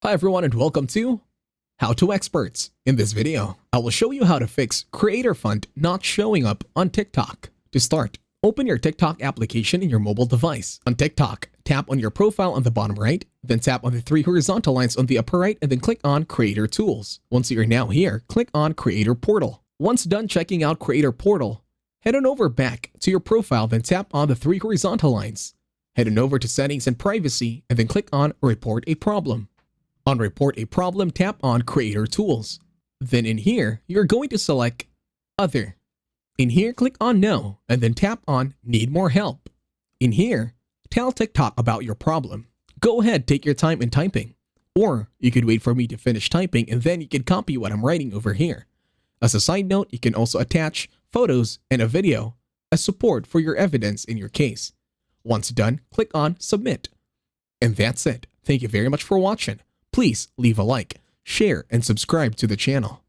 Hi everyone and welcome to How to Experts. In this video, I will show you how to fix creator font not showing up on TikTok. To start, open your TikTok application in your mobile device. On TikTok, tap on your profile on the bottom right, then tap on the three horizontal lines on the upper right and then click on Creator Tools. Once you're now here, click on Creator Portal. Once done checking out Creator Portal, head on over back to your profile, then tap on the three horizontal lines. Head on over to Settings and Privacy and then click on Report a Problem. On Report a Problem, tap on Creator Tools. Then in here, you're going to select Other. In here, click on No, and then tap on Need More Help. In here, tell TikTok about your problem. Go ahead, take your time in typing. Or you could wait for me to finish typing and then you can copy what I'm writing over here. As a side note, you can also attach photos and a video as support for your evidence in your case. Once done, click on Submit. And that's it. Thank you very much for watching. Please leave a like, share, and subscribe to the channel.